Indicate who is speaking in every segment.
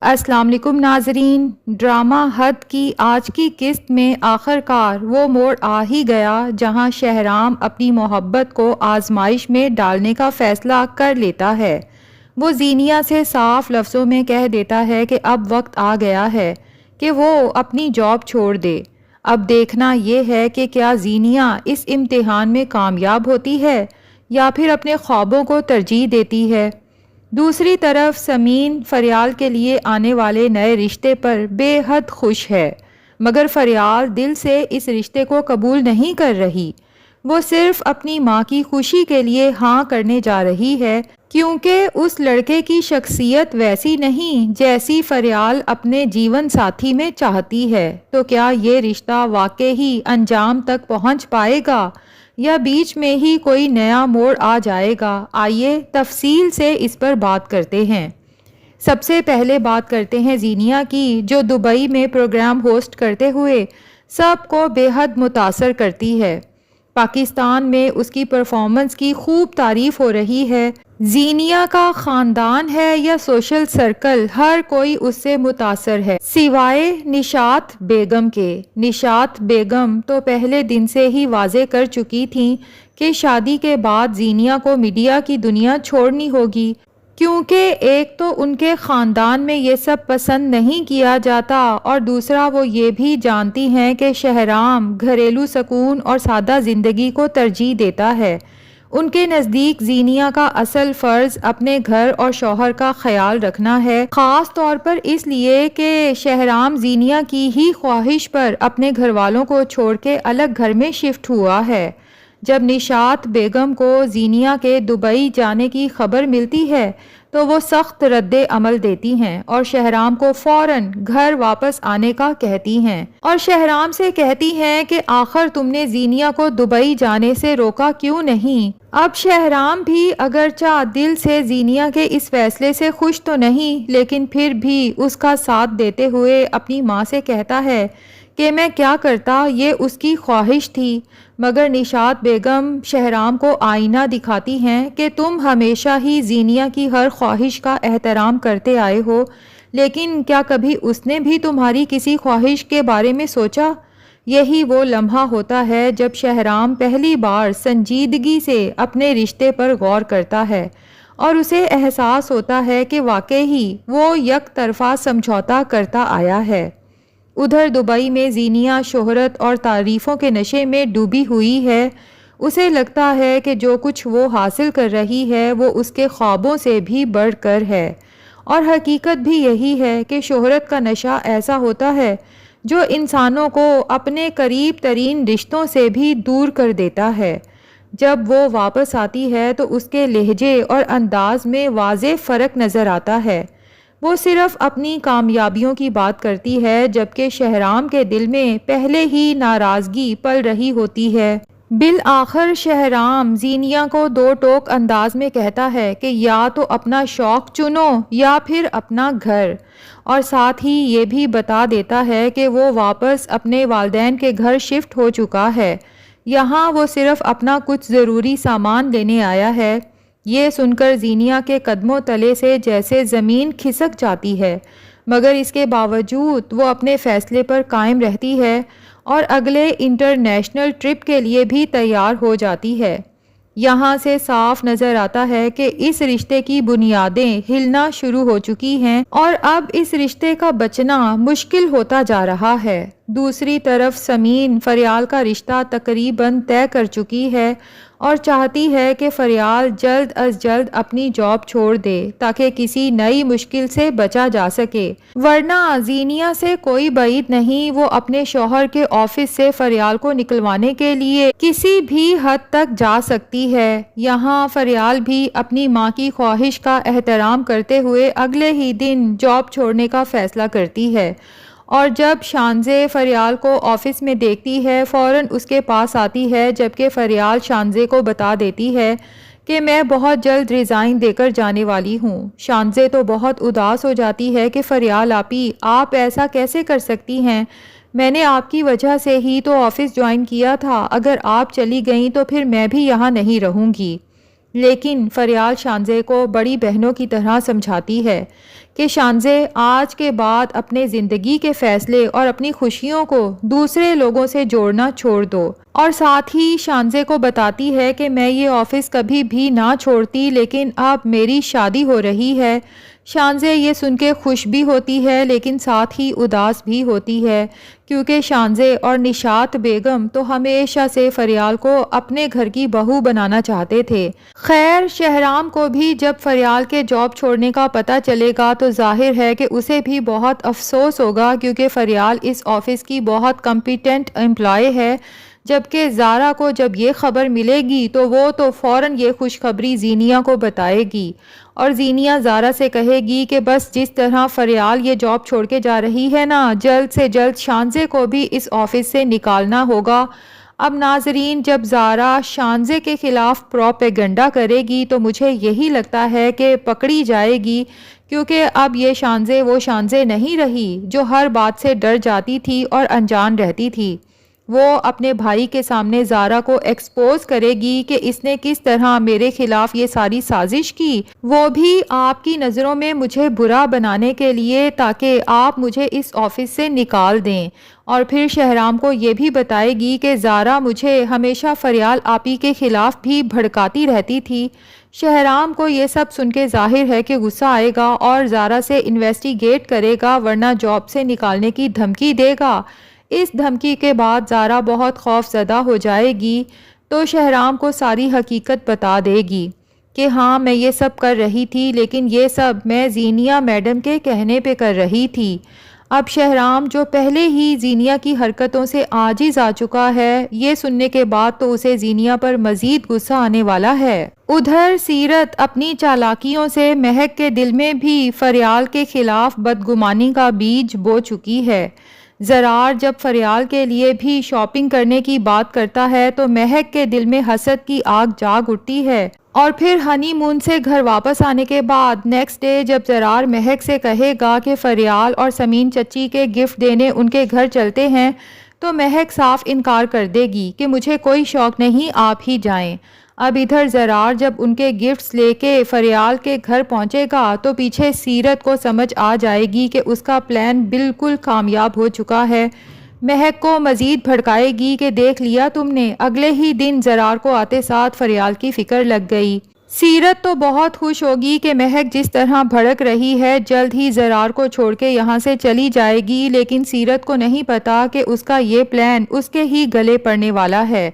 Speaker 1: السلام علیکم ناظرین، ڈرامہ حد کی آج کی قسط میں آخر کار وہ موڑ آ ہی گیا جہاں شہرام اپنی محبت کو آزمائش میں ڈالنے کا فیصلہ کر لیتا ہے۔ وہ زینیا سے صاف لفظوں میں کہہ دیتا ہے کہ اب وقت آ گیا ہے کہ وہ اپنی جاب چھوڑ دے۔ اب دیکھنا یہ ہے کہ کیا زینیا اس امتحان میں کامیاب ہوتی ہے یا پھر اپنے خوابوں کو ترجیح دیتی ہے۔ دوسری طرف سمین فریال کے لیے آنے والے نئے رشتے پر بے حد خوش ہے، مگر فریال دل سے اس رشتے کو قبول نہیں کر رہی۔ وہ صرف اپنی ماں کی خوشی کے لیے ہاں کرنے جا رہی ہے، کیونکہ اس لڑکے کی شخصیت ویسی نہیں جیسی فریال اپنے جیون ساتھی میں چاہتی ہے۔ تو کیا یہ رشتہ واقعی انجام تک پہنچ پائے گا یا بیچ میں ہی کوئی نیا موڑ آ جائے گا؟ آئیے تفصیل سے اس پر بات کرتے ہیں۔ سب سے پہلے بات کرتے ہیں زینیا کی، جو دبئی میں پروگرام ہوسٹ کرتے ہوئے سب کو بے حد متاثر کرتی ہے۔ پاکستان میں اس کی پرفارمنس کی خوب تعریف ہو رہی ہے۔ زینیا کا خاندان ہے یا سوشل سرکل، ہر کوئی اس سے متاثر ہے سوائے نشاط بیگم کے۔ نشاط بیگم تو پہلے دن سے ہی واضح کر چکی تھیں کہ شادی کے بعد زینیا کو میڈیا کی دنیا چھوڑنی ہوگی، کیونکہ ایک تو ان کے خاندان میں یہ سب پسند نہیں کیا جاتا، اور دوسرا وہ یہ بھی جانتی ہیں کہ شہرام گھریلو سکون اور سادہ زندگی کو ترجیح دیتا ہے۔ ان کے نزدیک زینیا کا اصل فرض اپنے گھر اور شوہر کا خیال رکھنا ہے، خاص طور پر اس لیے کہ شہرام زینیا کی ہی خواہش پر اپنے گھر والوں کو چھوڑ کے الگ گھر میں شفٹ ہوا ہے۔ جب نشاط بیگم کو زینیا کے دبئی جانے کی خبر ملتی ہے تو وہ سخت رد عمل دیتی ہیں اور شہرام کو فوراً گھر واپس آنے کا کہتی ہیں، اور شہرام سے کہتی ہیں کہ آخر تم نے زینیا کو دبئی جانے سے روکا کیوں نہیں؟ اب شہرام بھی اگرچہ دل سے زینیا کے اس فیصلے سے خوش تو نہیں، لیکن پھر بھی اس کا ساتھ دیتے ہوئے اپنی ماں سے کہتا ہے کہ میں کیا کرتا، یہ اس کی خواہش تھی۔ مگر نشاط بیگم شہرام کو آئینہ دکھاتی ہیں کہ تم ہمیشہ ہی زینیا کی ہر خواہش کا احترام کرتے آئے ہو، لیکن کیا کبھی اس نے بھی تمہاری کسی خواہش کے بارے میں سوچا؟ یہی وہ لمحہ ہوتا ہے جب شہرام پہلی بار سنجیدگی سے اپنے رشتے پر غور کرتا ہے اور اسے احساس ہوتا ہے کہ واقعی وہ یک طرفہ سمجھوتا کرتا آیا ہے۔ ادھر دبئی میں زینیا شہرت اور تعریفوں کے نشے میں ڈوبی ہوئی ہے۔ اسے لگتا ہے کہ جو کچھ وہ حاصل کر رہی ہے وہ اس کے خوابوں سے بھی بڑھ کر ہے، اور حقیقت بھی یہی ہے کہ شہرت کا نشہ ایسا ہوتا ہے جو انسانوں کو اپنے قریب ترین رشتوں سے بھی دور کر دیتا ہے۔ جب وہ واپس آتی ہے تو اس کے لہجے اور انداز میں واضح فرق نظر آتا ہے۔ وہ صرف اپنی کامیابیوں کی بات کرتی ہے، جبکہ شہرام کے دل میں پہلے ہی ناراضگی پل رہی ہوتی ہے۔ بالآخر شہرام زینیا کو دو ٹوک انداز میں کہتا ہے کہ یا تو اپنا شوق چنو یا پھر اپنا گھر، اور ساتھ ہی یہ بھی بتا دیتا ہے کہ وہ واپس اپنے والدین کے گھر شفٹ ہو چکا ہے۔ یہاں وہ صرف اپنا کچھ ضروری سامان لینے آیا ہے۔ یہ سن کر زینیا کے قدموں تلے سے جیسے زمین کھسک جاتی ہے، مگر اس کے باوجود وہ اپنے فیصلے پر قائم رہتی ہے اور اگلے انٹرنیشنل ٹرپ کے لیے بھی تیار ہو جاتی ہے۔ یہاں سے صاف نظر آتا ہے کہ اس رشتے کی بنیادیں ہلنا شروع ہو چکی ہیں اور اب اس رشتے کا بچنا مشکل ہوتا جا رہا ہے۔ دوسری طرف سمین فریال کا رشتہ تقریباً طے کر چکی ہے اور چاہتی ہے کہ فریال جلد از جلد اپنی جاب چھوڑ دے تاکہ کسی نئی مشکل سے بچا جا سکے، ورنہ زینیا سے کوئی بعید نہیں وہ اپنے شوہر کے آفس سے فریال کو نکلوانے کے لیے کسی بھی حد تک جا سکتی ہے۔ یہاں فریال بھی اپنی ماں کی خواہش کا احترام کرتے ہوئے اگلے ہی دن جاب چھوڑنے کا فیصلہ کرتی ہے، اور جب شانزے فریال کو آفس میں دیکھتی ہے فوراً اس کے پاس آتی ہے، جبکہ فریال شانزے کو بتا دیتی ہے کہ میں بہت جلد ریزائن دے کر جانے والی ہوں۔ شانزے تو بہت اداس ہو جاتی ہے کہ فریال آپی آپ ایسا کیسے کر سکتی ہیں، میں نے آپ کی وجہ سے ہی تو آفس جوائن کیا تھا، اگر آپ چلی گئیں تو پھر میں بھی یہاں نہیں رہوں گی۔ لیکن فریال شانزے کو بڑی بہنوں کی طرح سمجھاتی ہے کہ شانزے آج کے بعد اپنے زندگی کے فیصلے اور اپنی خوشیوں کو دوسرے لوگوں سے جوڑنا چھوڑ دو، اور ساتھ ہی شانزے کو بتاتی ہے کہ میں یہ آفس کبھی بھی نہ چھوڑتی، لیکن اب میری شادی ہو رہی ہے۔ شانزے یہ سن کے خوش بھی ہوتی ہے لیکن ساتھ ہی اداس بھی ہوتی ہے، کیونکہ شانزے اور نشاط بیگم تو ہمیشہ سے فریال کو اپنے گھر کی بہو بنانا چاہتے تھے۔ خیر، شہرام کو بھی جب فریال کے جاب چھوڑنے کا پتہ چلے گا تو ظاہر ہے کہ اسے بھی بہت افسوس ہوگا، کیونکہ فریال اس آفس کی بہت کمپیٹنٹ امپلائی ہے، جبکہ زارا کو جب یہ خبر ملے گی تو وہ تو فوراً یہ خوشخبری زینیہ کو بتائے گی، اور زینیہ زارا سے کہے گی کہ بس جس طرح فریال یہ جاب چھوڑ کے جا رہی ہے نا، جلد سے جلد شانزے کو بھی اس آفس سے نکالنا ہوگا۔ اب ناظرین، جب زارا شانزے کے خلاف پروپیگنڈا کرے گی تو مجھے یہی لگتا ہے کہ پکڑی جائے گی، کیونکہ اب یہ شانزے وہ شانزے نہیں رہی جو ہر بات سے ڈر جاتی تھی اور انجان رہتی تھی۔ وہ اپنے بھائی کے سامنے زارا کو ایکسپوز کرے گی کہ اس نے کس طرح میرے خلاف یہ ساری سازش کی، وہ بھی آپ کی نظروں میں مجھے برا بنانے کے لیے، تاکہ آپ مجھے اس آفس سے نکال دیں۔ اور پھر شہرام کو یہ بھی بتائے گی کہ زارا مجھے ہمیشہ فریال آپی کے خلاف بھی بھڑکاتی رہتی تھی۔ شہرام کو یہ سب سن کے ظاہر ہے کہ غصہ آئے گا اور زارا سے انویسٹیگیٹ کرے گا، ورنہ جاب سے نکالنے کی دھمکی دے گا۔ اس دھمکی کے بعد زارا بہت خوف زدہ ہو جائے گی، تو شہرام کو ساری حقیقت بتا دے گی کہ ہاں میں یہ سب کر رہی تھی، لیکن یہ سب میں زینیہ میڈم کے کہنے پہ کر رہی تھی۔ اب شہرام، جو پہلے ہی زینیہ کی حرکتوں سے عاجز آ چکا ہے، یہ سننے کے بعد تو اسے زینیہ پر مزید غصہ آنے والا ہے۔ ادھر سیرت اپنی چالاکیوں سے مہک کے دل میں بھی فریال کے خلاف بدگمانی کا بیج بو چکی ہے۔ زرار جب فریال کے لیے بھی شاپنگ کرنے کی بات کرتا ہے تو مہک کے دل میں حسد کی آگ جاگ اٹھتی ہے، اور پھر ہنی مون سے گھر واپس آنے کے بعد نیکسٹ ڈے جب زرار مہک سے کہے گا کہ فریال اور سمین چچی کے گفٹ دینے ان کے گھر چلتے ہیں، تو مہک صاف انکار کر دے گی کہ مجھے کوئی شوق نہیں، آپ ہی جائیں۔ اب ادھر زرار جب ان کے گفٹس لے کے فریال کے گھر پہنچے گا تو پیچھے سیرت کو سمجھ آ جائے گی کہ اس کا پلان بالکل کامیاب ہو چکا ہے۔ مہک کو مزید بھڑکائے گی کہ دیکھ لیا تم نے، اگلے ہی دن زرار کو آتے ساتھ فریال کی فکر لگ گئی۔ سیرت تو بہت خوش ہوگی کہ مہک جس طرح بھڑک رہی ہے جلد ہی زرار کو چھوڑ کے یہاں سے چلی جائے گی، لیکن سیرت کو نہیں پتا کہ اس کا یہ پلان اس کے ہی گلے پڑنے والا ہے،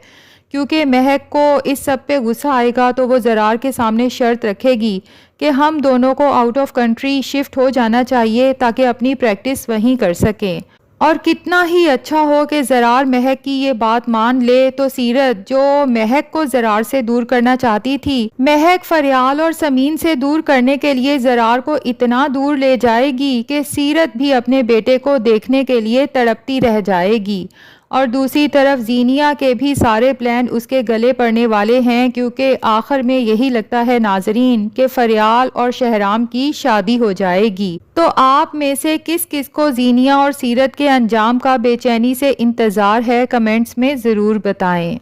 Speaker 1: کیونکہ مہک کو اس سب پہ غصہ آئے گا تو وہ زرار کے سامنے شرط رکھے گی کہ ہم دونوں کو آؤٹ آف کنٹری شفٹ ہو جانا چاہیے تاکہ اپنی پریکٹس وہیں کر سکیں۔ اور کتنا ہی اچھا ہو کہ زرار مہک کی یہ بات مان لے، تو سیرت جو مہک کو زرار سے دور کرنا چاہتی تھی، مہک فریال اور سمین سے دور کرنے کے لیے زرار کو اتنا دور لے جائے گی کہ سیرت بھی اپنے بیٹے کو دیکھنے کے لیے تڑپتی رہ جائے گی۔ اور دوسری طرف زینیہ کے بھی سارے پلان اس کے گلے پڑنے والے ہیں، کیونکہ آخر میں یہی لگتا ہے ناظرین کہ فریال اور شہرام کی شادی ہو جائے گی۔ تو آپ میں سے کس کس کو زینیہ اور سیرت کے انجام کا بے چینی سے انتظار ہے، کمنٹس میں ضرور بتائیں۔